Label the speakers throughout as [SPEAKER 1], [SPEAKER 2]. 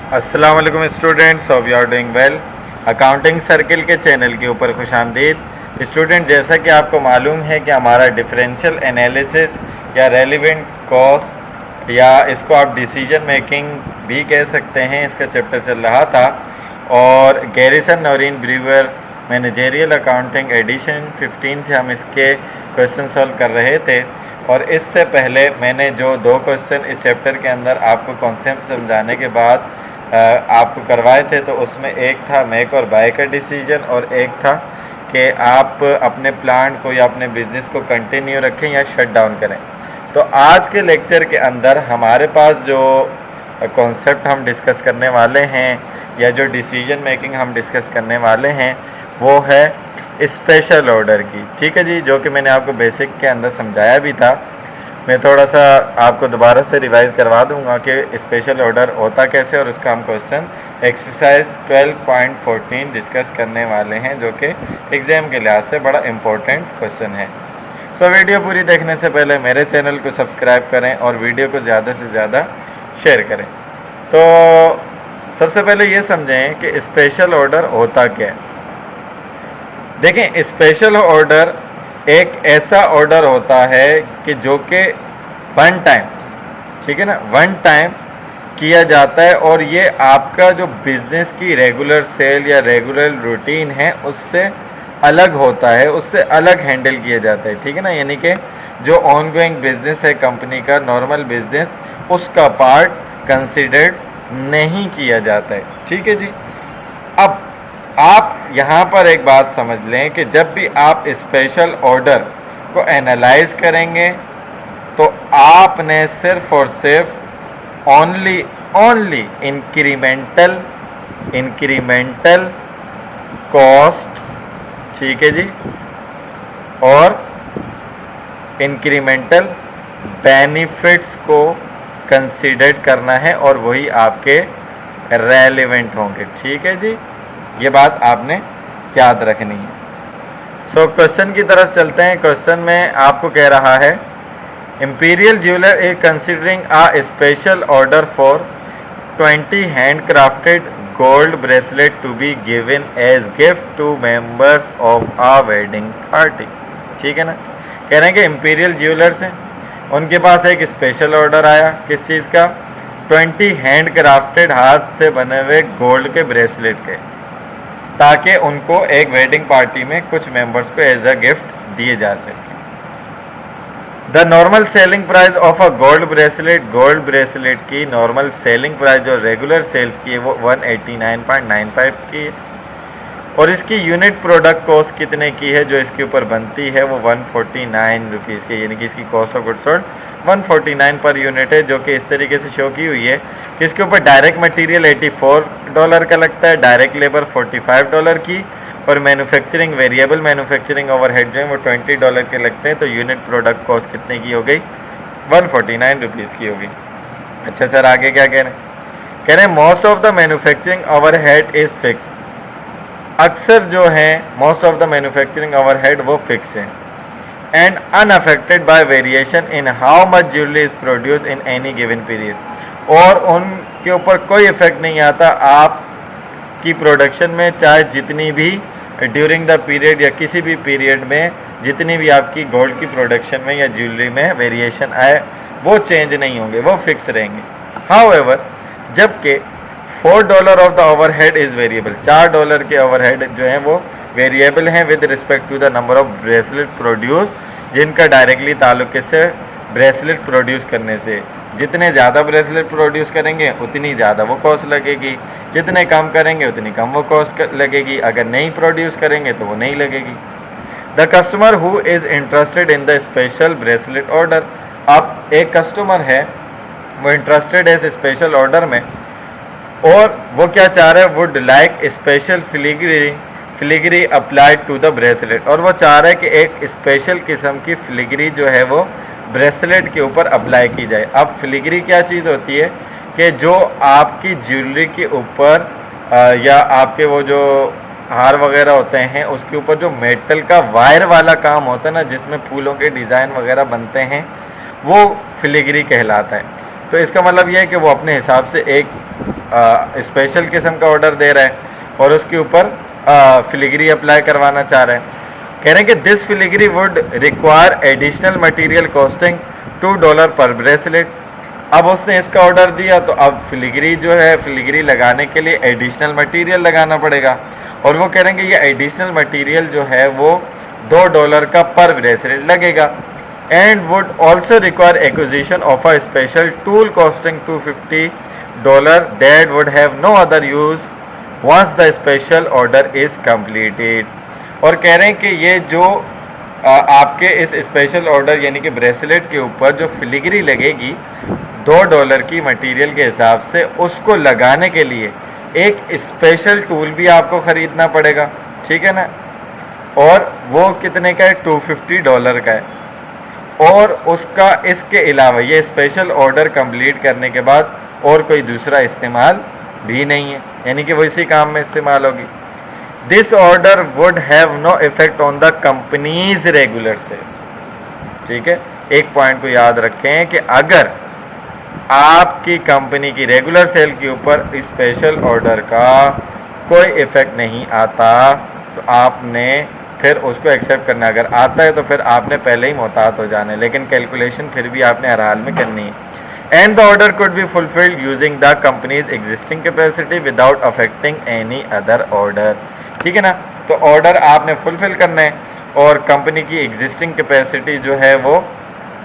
[SPEAKER 1] अस्सलाम वालेकुम students, hope you are doing well. Accounting circle के चैनल के ऊपर खुशामदीद। स्टूडेंट, जैसा कि आपको मालूम है कि हमारा डिफरेंशियल एनालिसिस या रेलिवेंट कॉस्ट या इसको आप डिसीजन मेकिंग भी कह सकते हैं, इसका चैप्टर चल रहा था और Garrison Noreen Brewer managerial accounting edition 15 से हम इसके क्वेश्चन सॉल्व कर रहे थे। और इससे पहले मैंने जो दो क्वेश्चन इस चैप्टर के अंदर आपको कॉन्सेप्ट समझाने के बाद आपको करवाए थे, तो उसमें एक था मेक और बाय का डिसीजन और एक था कि आप अपने प्लांट को या अपने बिजनेस को कंटिन्यू रखें या शट डाउन करें। तो आज के लेक्चर के अंदर हमारे पास जो कॉन्सेप्ट हम डिस्कस करने वाले हैं या जो डिसीजन मेकिंग हम डिस्कस करने वाले हैं वो है स्पेशल ऑर्डर की। ठीक है जी, जो कि मैंने आपको बेसिक के अंदर समझाया भी था। मैं थोड़ा सा आपको दोबारा से रिवाइज करवा दूंगा कि स्पेशल ऑर्डर होता कैसे, और उसका हम क्वेश्चन एक्सरसाइज 12.14 डिस्कस करने वाले हैं, जो कि एग्ज़ाम के लिहाज से बड़ा इम्पोर्टेंट क्वेश्चन है। सो वीडियो पूरी देखने से पहले मेरे चैनल को सब्सक्राइब करें और वीडियो को ज़्यादा से ज़्यादा शेयर करें। तो सबसे पहले ये समझें कि स्पेशल ऑर्डर होता क्या है। देखें, स्पेशल ऑर्डर एक ऐसा ऑर्डर होता है कि जो कि वन टाइम, ठीक है ना, वन टाइम किया जाता है और ये आपका जो बिज़नेस की रेगुलर सेल या रेगुलर रूटीन है उससे अलग होता है, उससे अलग हैंडल किया जाता है। ठीक है ना, यानी कि जो ऑन गोइंग बिजनेस है कंपनी का, नॉर्मल बिजनेस, उसका पार्ट कंसिडर्ड नहीं किया जाता है। ठीक है जी। अब आप यहाँ पर एक बात समझ लें कि जब भी आप स्पेशल ऑर्डर को एनालाइज करेंगे तो आपने सिर्फ और सिर्फ ओनली इंक्रीमेंटल कॉस्ट्स, ठीक है जी, और इंक्रीमेंटल बेनिफिट्स को कंसीडर करना है और वही आपके रेलेवेंट होंगे। ठीक है जी, ये बात आपने याद रखनी है। सो क्वेश्चन की तरफ चलते हैं। क्वेश्चन में आपको कह रहा है Imperial Jeweller is considering a special order for 20 hand crafted gold bracelet to be given as gift to members of a wedding party. ठीक है ना, कह रहे हैं कि इंपीरियल ज्वेलर्स हैं, उनके पास एक स्पेशल ऑर्डर आया किस चीज़ का, 20 हैंड क्राफ्टेड, हाथ से बने हुए गोल्ड के ब्रेसलेट के, ताकि उनको एक वेडिंग पार्टी में कुछ मेंबर्स को एज अ गिफ्ट दिए जा सके। The normal selling price of a gold bracelet की नॉर्मल सेलिंग प्राइस जो रेगुलर सेल्स की है वो 189.95 की है, और इसकी यूनिट प्रोडक्ट कॉस्ट कितने की है जो इसके ऊपर बनती है वो 149 रुपीज़ की, यानी कि इसकी cost of goods sold 149 per unit है, जो कि इस तरीके से शो की हुई है कि इसके ऊपर डायरेक्ट मटेरियल $84 का लगता है, डायरेक्ट लेबर $45 की, और मैन्युफैक्चरिंग वेरिएबल मैन्युफैक्चरिंग ओवरहेड जो है वो $20 के लगते हैं। तो यूनिट प्रोडक्ट कॉस्ट कितने की हो गई, 149 रुपीज़ की होगी। अच्छा सर, आगे क्या कह रहे हैं most of the manufacturing overhead is fix. अक्सर जो है most of the manufacturing overhead वो फिक्स है and unaffected bye variation in how much jewellery is produce in any given period, और उनके ऊपर कोई इफेक्ट नहीं आता आपकी प्रोडक्शन में, चाहे जितनी भी ड्यूरिंग द पीरियड या किसी भी पीरियड में जितनी भी आपकी गोल्ड की प्रोडक्शन में या ज्वेलरी में वेरिएशन आए वो चेंज नहीं होंगे, वो फिक्स रहेंगे। हाउएवर, जबकि $4 of the overhead is variable, $4 के ओवरहेड जो हैं वो वेरिएबल हैं with respect to the number of bracelet produce, जिनका डायरेक्टली ताल्लुक किससे, ब्रेसलेट प्रोड्यूस करने से। जितने ज़्यादा ब्रेसलेट प्रोड्यूस करेंगे उतनी ज़्यादा वो कॉस्ट लगेगी, जितने कम करेंगे उतनी कम वो कॉस्ट लगेगी, अगर नहीं प्रोड्यूस करेंगे तो वो नहीं लगेगी। The customer who is interested in the special bracelet order, अब एक कस्टमर है वो इंटरेस्टेड है इस स्पेशल ऑर्डर में, और वो क्या चाह रहा है, would like special filigree applied to the bracelet, और वो चाह रहा है कि एक स्पेशल किस्म की फिलिग्री जो है वो ब्रेसलेट के ऊपर अप्लाई की जाए। अब फिलिग्री क्या चीज़ होती है कि जो आपकी ज्वेलरी के ऊपर या आपके वो जो हार वगैरह होते हैं उसके ऊपर जो मेटल का वायर वाला काम होता है ना, जिसमें फूलों के डिज़ाइन वगैरह बनते हैं, वो फिलिग्री कहलाता है। तो इसका मतलब यह है कि वो अपने हिसाब से एक स्पेशल किस्म का ऑर्डर दे रहा है और उसके ऊपर फिलिग्री अप्लाई करवाना चाह रहे हैं। कह रहे हैं कि this filigree would require additional material costing $2 पर ब्रेसलेट। अब उसने इसका ऑर्डर दिया तो अब फिलिग्री जो है, फिलिग्री लगाने के लिए एडिशनल मटेरियल लगाना पड़ेगा और वो कह रहे हैं कि ये एडिशनल मटेरियल जो है वो $2 का पर ब्रेसलेट लगेगा। And would also require acquisition of a special tool costing $250 that would have no other use once the special order is completed. और कह रहे हैं कि ये जो आपके इस स्पेशल ऑर्डर यानी कि ब्रेसलेट के ऊपर जो फिलिग्री लगेगी $2 की मटेरियल के हिसाब से, उसको लगाने के लिए एक स्पेशल टूल भी आपको ख़रीदना पड़ेगा, ठीक है ना। और वो कितने का है? $250 का है। और उसका इसके अलावा ये स्पेशल ऑर्डर कंप्लीट करने के बाद और कोई दूसरा इस्तेमाल भी नहीं है, यानी कि वो इसी काम में इस्तेमाल होगी। This order would have no effect on the company's regular sale, ठीक है। एक पॉइंट को याद रखें कि अगर आपकी कंपनी की रेगुलर सेल के ऊपर स्पेशल ऑर्डर का कोई इफेक्ट नहीं आता तो आपने फिर उसको एक्सेप्ट करना। अगर आता है तो फिर आपने पहले ही मोहतात हो जाना है, लेकिन कैलकुलेशन फिर भी आपने हर हाल में करनी है। And the order could be fulfilled using the companies existing capacity without affecting any other order, ठीक है ना। तो ऑर्डर आपने फुलफिल करना है और कंपनी की एग्जिस्टिंग कैपेसिटी जो है वो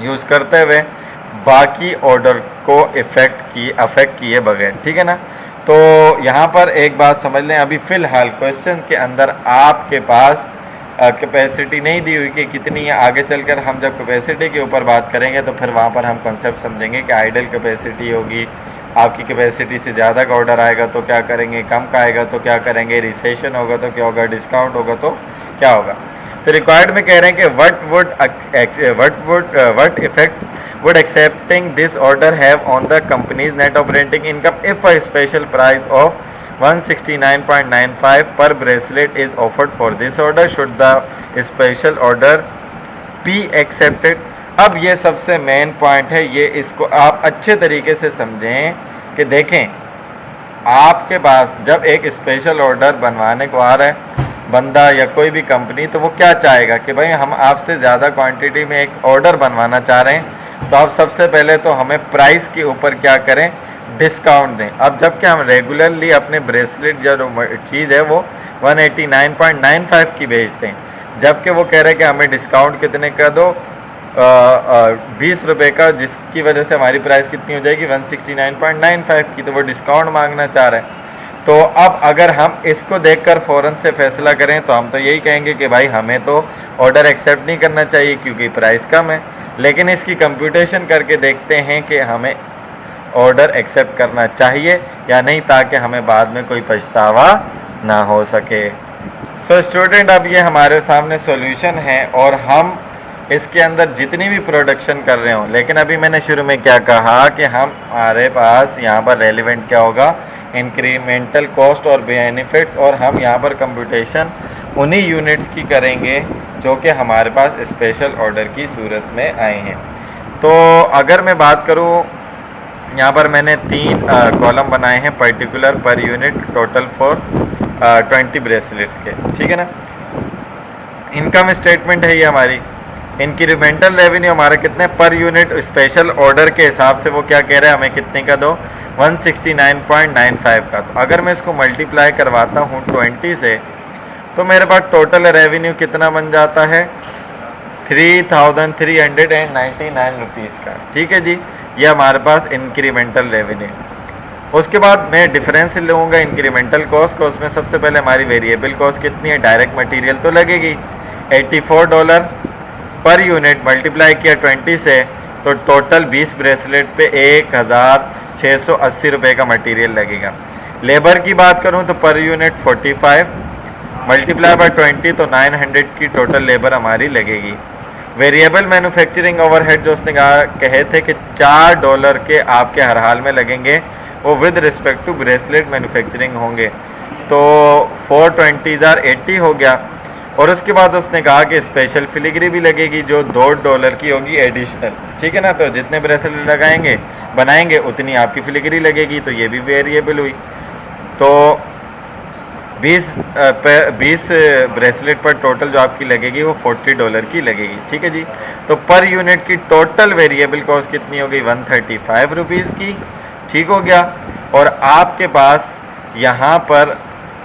[SPEAKER 1] यूज़ करते हुए बाकी ऑर्डर को अफेक्ट किए बगैर, ठीक है ना। तो यहाँ पर एक बात समझ लें, अभी फ़िलहाल क्वेश्चन के अंदर आपके पास कैपेसिटी नहीं दी हुई कि कितनी है। आगे चलकर हम जब कैपेसिटी के ऊपर बात करेंगे तो फिर वहाँ पर हम कॉन्सेप्ट समझेंगे कि आइडल कैपेसिटी होगी, आपकी कैपेसिटी से ज़्यादा का ऑर्डर आएगा तो क्या करेंगे, कम का आएगा तो क्या करेंगे, रिसेशन होगा तो क्या होगा, डिस्काउंट होगा तो क्या होगा। तो रिक्वायर्ड में कह रहे हैं कि what effect would accepting this order have on the companies net operating income if a special price of 169.95 पर bracelet is offered for this order, should the special order be accepted. अब ये सबसे main point है, ये इसको आप अच्छे तरीके से समझें कि देखें आपके पास जब एक स्पेशल ऑर्डर बनवाने को आ रहा है बंदा या कोई भी कंपनी, तो वो क्या चाहेगा कि भाई हम आपसे ज़्यादा क्वांटिटी में एक ऑर्डर बनवाना चाह रहे हैं, तो आप सबसे पहले तो हमें प्राइस के ऊपर क्या करें, डिस्काउंट दें। अब जबकि हम रेगुलरली अपने ब्रेसलेट जो चीज़ है वो 189.95 की बेचते हैं, जबकि वो कह रहे हैं कि हमें डिस्काउंट कितने का दो, 20 रुपये का, जिसकी वजह से हमारी प्राइस कितनी हो जाएगी 169.95 की, तो वो डिस्काउंट मांगना चाह रहे हैं। तो अब अगर हम इसको देखकर फ़ौरन से फ़ैसला करें तो हम तो यही कहेंगे कि भाई हमें तो ऑर्डर एक्सेप्ट नहीं करना चाहिए क्योंकि प्राइस कम है, लेकिन इसकी कंप्यूटेशन करके देखते हैं कि हमें ऑर्डर एक्सेप्ट करना चाहिए या नहीं, ताकि हमें बाद में कोई पछतावा ना हो सके। सो स्टूडेंट, अब ये हमारे सामने सॉल्यूशन है और हम इसके अंदर जितनी भी प्रोडक्शन कर रहे हों, लेकिन अभी मैंने शुरू में क्या कहा कि हमारे पास यहाँ पर रेलिवेंट क्या होगा, इंक्रीमेंटल कॉस्ट और बेनिफिट्स, और हम यहाँ पर कंप्यूटेशन उन्हीं यूनिट्स की करेंगे जो कि हमारे पास स्पेशल ऑर्डर की सूरत में आए हैं। तो अगर मैं बात करूँ, यहाँ पर मैंने 3 कॉलम बनाए हैं, particular, per unit, total for 20 bracelets के, ठीक है ना। इनकम स्टेटमेंट है ये हमारी। इंक्रीमेंटल रेवेन्यू हमारा कितने पर यूनिट स्पेशल ऑर्डर के हिसाब से वो क्या कह रहा है, हमें कितने का दो, 169.95 का। तो अगर मैं इसको मल्टीप्लाई करवाता हूँ 20 से, तो मेरे पास टोटल रेवेन्यू कितना बन जाता है, 3,399 रुपीज़ का, ठीक है जी। ये हमारे पास इंक्रीमेंटल रेवेन्यू। उसके बाद मैं डिफरेंस लूँगा इंक्रीमेंटल कॉस्ट को, उसमें सबसे पहले हमारी वेरिएबल कॉस्ट कितनी है, डायरेक्ट मटेरियल तो लगेगी, $84 पर यूनिट, मल्टीप्लाई किया 20 से, तो टोटल 20 ब्रेसलेट पे 1,680 रुपये का मटेरियल लगेगा। लेबर की बात करूं तो पर यूनिट 45, मल्टीप्लाई बाय 20 तो 900 की टोटल लेबर हमारी लगेगी। वेरिएबल मैन्युफैक्चरिंग ओवरहेड जो उसने कहे थे कि $4 के आपके हर हाल में लगेंगे, वो with respect to bracelet manufacturing होंगे, तो 420 80 हो गया। और उसके बाद उसने कहा कि स्पेशल फिलिग्री भी लगेगी जो $2 की होगी एडिशनल, ठीक है ना। तो जितने ब्रेसलेट लगाएंगे बनाएंगे उतनी आपकी फिलिग्री लगेगी, तो ये भी वेरिएबल हुई। तो 20 ब्रेसलेट पर टोटल जो आपकी लगेगी वो $40 की लगेगी, ठीक है जी। तो पर यूनिट की टोटल वेरिएबल कॉस्ट कितनी हो गई, 135 रुपीज़ की, ठीक हो गया। और आपके पास यहाँ पर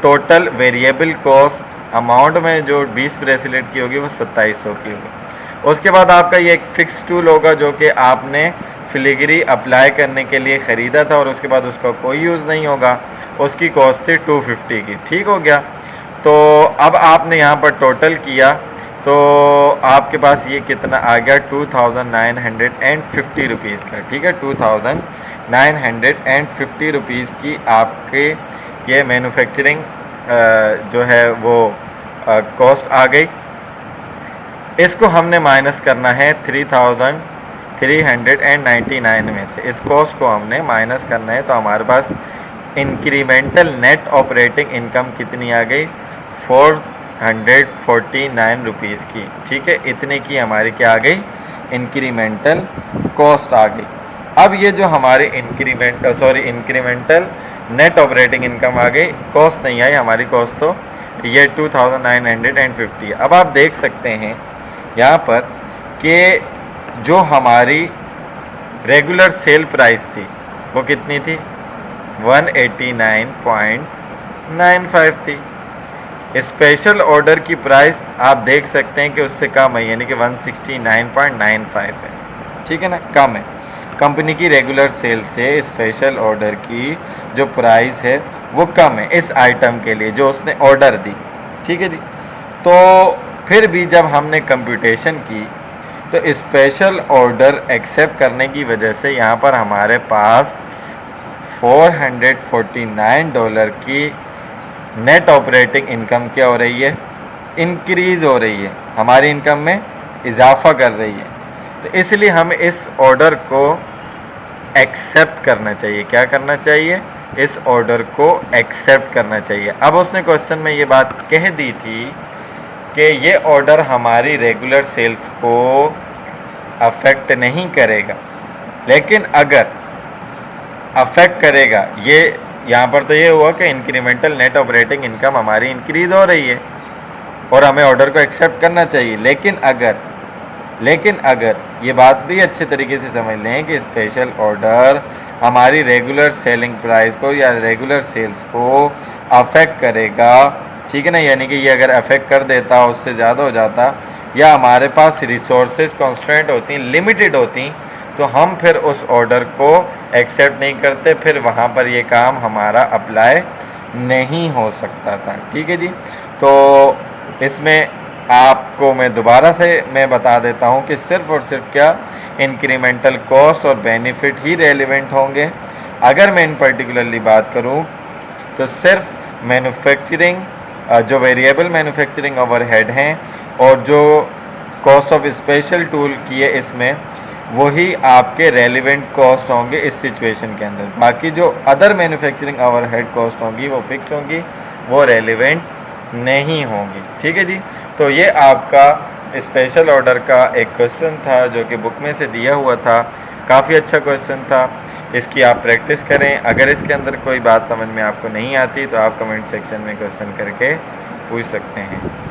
[SPEAKER 1] टोटल वेरिएबल कॉस्ट अमाउंट में जो 20 ब्रेसलेट की होगी वो 2700 की होगी। उसके बाद आपका ये एक फिक्स टूल होगा जो कि आपने फिलिग्री अप्लाई करने के लिए ख़रीदा था और उसके बाद उसका कोई यूज़ नहीं होगा, उसकी कॉस्ट थी 250 की, ठीक हो गया। तो अब आपने यहाँ पर टोटल किया तो आपके पास ये कितना आ गया, 2950 रुपीज़ का, ठीक है। 2950 रुपीज़ की आपके ये मैन्युफैक्चरिंग जो है वो कॉस्ट आ गई। इसको हमने माइनस करना है 3399 में से, इस कॉस्ट को हमने माइनस करना है। तो हमारे पास इंक्रीमेंटल नेट ऑपरेटिंग इनकम कितनी आ गई, 449 रुपीज़ की, ठीक है। इतने की हमारी क्या आ गई, इंक्रीमेंटल कॉस्ट आ गई। अब ये जो हमारे इंक्रीमेंटल नेट ऑपरेटिंग इनकम आ गई, कॉस्ट नहीं आई हमारी, कॉस्ट तो ये 2950। अब आप देख सकते हैं यहाँ पर कि जो हमारी रेगुलर सेल प्राइस थी वो कितनी थी, 189.95 थी। स्पेशल ऑर्डर की प्राइस आप देख सकते हैं कि उससे कम है, यानी कि 169.95 है, ठीक है ना, कम है। कंपनी की रेगुलर सेल से स्पेशल ऑर्डर की जो प्राइस है वो कम है इस आइटम के लिए जो उसने ऑर्डर दी, ठीक है जी। तो फिर भी जब हमने कंप्यूटेशन की तो स्पेशल ऑर्डर एक्सेप्ट करने की वजह से यहाँ पर हमारे पास $449 की नेट ऑपरेटिंग इनकम क्या हो रही है, इंक्रीज़ हो रही है, हमारी इनकम में इजाफा कर रही है। तो इसलिए हमें इस ऑर्डर को एक्सेप्ट करना चाहिए। क्या करना चाहिए, इस ऑर्डर को एक्सेप्ट करना चाहिए। अब उसने क्वेश्चन में ये बात कह दी थी कि ये ऑर्डर हमारी रेगुलर सेल्स को अफेक्ट नहीं करेगा, लेकिन अगर अफेक्ट करेगा, ये यहाँ पर तो ये हुआ कि इंक्रीमेंटल नेट ऑपरेटिंग इनकम हमारी इंक्रीज़ हो रही है और हमें ऑर्डर को एक्सेप्ट करना चाहिए। लेकिन अगर ये बात भी अच्छे तरीके से समझ लें कि स्पेशल ऑर्डर हमारी रेगुलर सेलिंग प्राइस को या रेगुलर सेल्स को अफेक्ट करेगा, ठीक है ना, यानी कि ये अगर अफेक्ट कर देता, उससे ज़्यादा हो जाता, या हमारे पास रिसोर्सेज कॉन्स्टेंट होती, लिमिटेड होती, तो हम फिर उस ऑर्डर को एक्सेप्ट नहीं करते, फिर वहाँ पर ये काम हमारा अप्लाई नहीं हो सकता था, ठीक है जी। तो इसमें आपको मैं दोबारा से बता देता हूँ कि सिर्फ़ और सिर्फ क्या इंक्रीमेंटल कॉस्ट और बेनिफिट ही रेलिवेंट होंगे। अगर मैं इन पर्टिकुलरली बात करूँ तो सिर्फ मैन्युफैक्चरिंग जो वेरिएबल मैन्युफैक्चरिंग ओवरहेड हैं और जो कॉस्ट ऑफ स्पेशल टूल की है इसमें, वही आपके रेलिवेंट कॉस्ट होंगे इस सिचुएशन के अंदर। बाकी जो अदर मैन्युफैक्चरिंग ओवरहेड कॉस्ट होंगी वो फिक्स होंगी, वो रेलिवेंट नहीं होंगी, ठीक है जी। तो ये आपका स्पेशल ऑर्डर का एक क्वेश्चन था जो कि बुक में से दिया हुआ था, काफ़ी अच्छा क्वेश्चन था। इसकी आप प्रैक्टिस करें। अगर इसके अंदर कोई बात समझ में आपको नहीं आती तो आप कमेंट सेक्शन में क्वेश्चन करके पूछ सकते हैं।